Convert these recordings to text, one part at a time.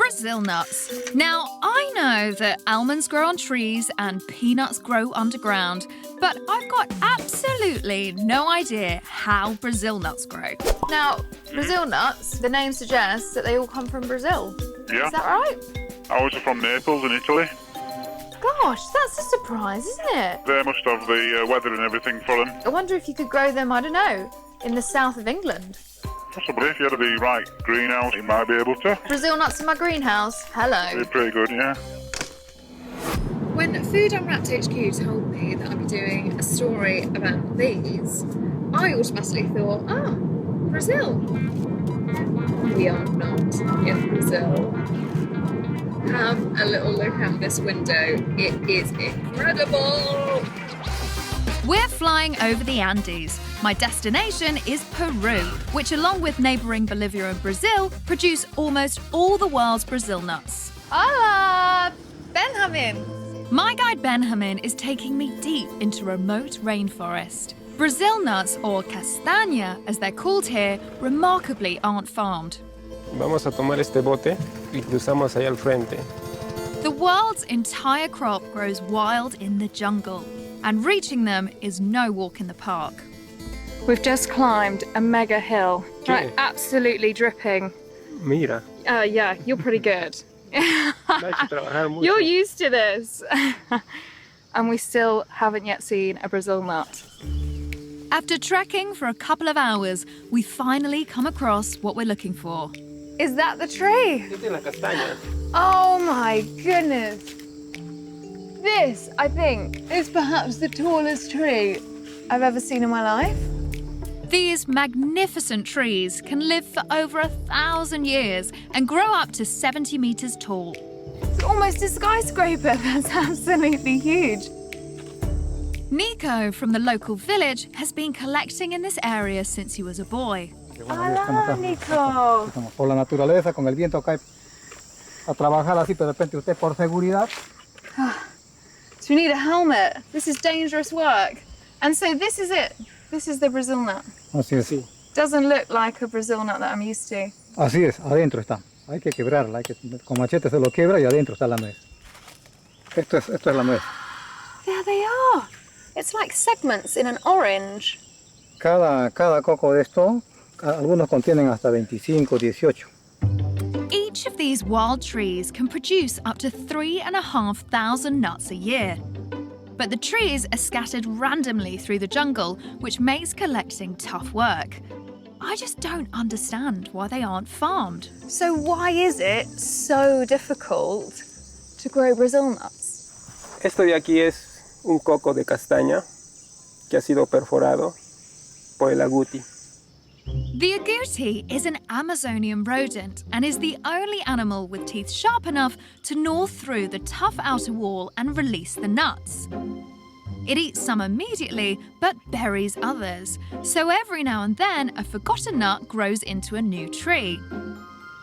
Brazil nuts. Now, I know that almonds grow on trees and peanuts grow underground, but I've got absolutely no idea how Brazil nuts grow. Now, Brazil nuts, the name suggests that they all come from Brazil. Yeah. Is that right? Ours are from Naples in Italy. Gosh, that's a surprise, isn't it? They must have the weather and everything for them. I wonder if you could grow them, I don't know, in the south of England. Possibly, if you had the right greenhouse, you might be able to. Brazil nuts in my greenhouse. Hello. They're pretty good, yeah. When Food Unwrapped HQ told me that I'd be doing a story about these, I automatically thought, Brazil. We are not in Brazil. Have a little look out this window. It is incredible. We're flying over the Andes. My destination is Peru, which along with neighbouring Bolivia and Brazil, produce almost all the world's Brazil nuts. Hola, Benjamin. My guide Benjamin is taking me deep into remote rainforest. Brazil nuts, or castaña as they're called here, remarkably aren't farmed. Vamos a tomar este bote y cruzamos allá al frente. The world's entire crop grows wild in the jungle, and reaching them is no walk in the park. We've just climbed a mega hill. Right, absolutely dripping. Mira. Yeah, you're pretty good. Hay que trabajar mucho. You're used to this. And we still haven't yet seen a Brazil nut. After trekking for a couple of hours, we finally come across what we're looking for. Is that the tree? Esta es la castaña. Oh my goodness. This, I think, is perhaps the tallest tree I've ever seen in my life. These magnificent trees can live for over 1,000 years and grow up to 70 metres tall. It's almost a skyscraper. That's absolutely huge. Nico from the local village has been collecting in this area since he was a boy. Hola, Nico. Estamos por la naturaleza, con el viento acá a trabajar así, pero de repente usted por seguridad. So we need a helmet. This is dangerous work. And so this is it. This is the Brazil nut. Así es. Doesn't look like a Brazil nut that I'm used to. Así es, adentro está. Hay que quebrarla, con machete se lo quiebra y adentro está la nuez. Esto es la nuez. There they are. It's like segments in an orange. Cada coco de esto, algunos contienen hasta 25, 18. Each of these wild trees can produce up to 3,500 nuts a year. But the trees are scattered randomly through the jungle, which makes collecting tough work. I just don't understand why they aren't farmed. So why is it so difficult to grow Brazil nuts? Esto de aquí es un coco de castaña que ha sido perforado por el agouti. The agouti is an Amazonian rodent and is the only animal with teeth sharp enough to gnaw through the tough outer wall and release the nuts. It eats some immediately, but buries others. So every now and then, a forgotten nut grows into a new tree.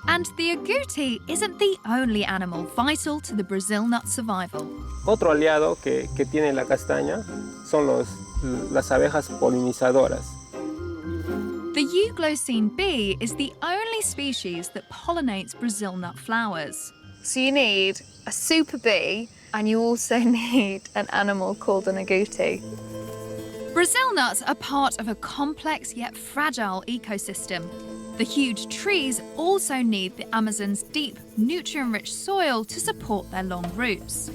And the agouti isn't the only animal vital to the Brazil nut survival. Otro aliado que tiene la castaña son las abejas polinizadoras. The euglossine bee is the only species that pollinates Brazil nut flowers. So you need a super bee and you also need an animal called an agouti. Brazil nuts are part of a complex yet fragile ecosystem. The huge trees also need the Amazon's deep, nutrient-rich soil to support their long roots.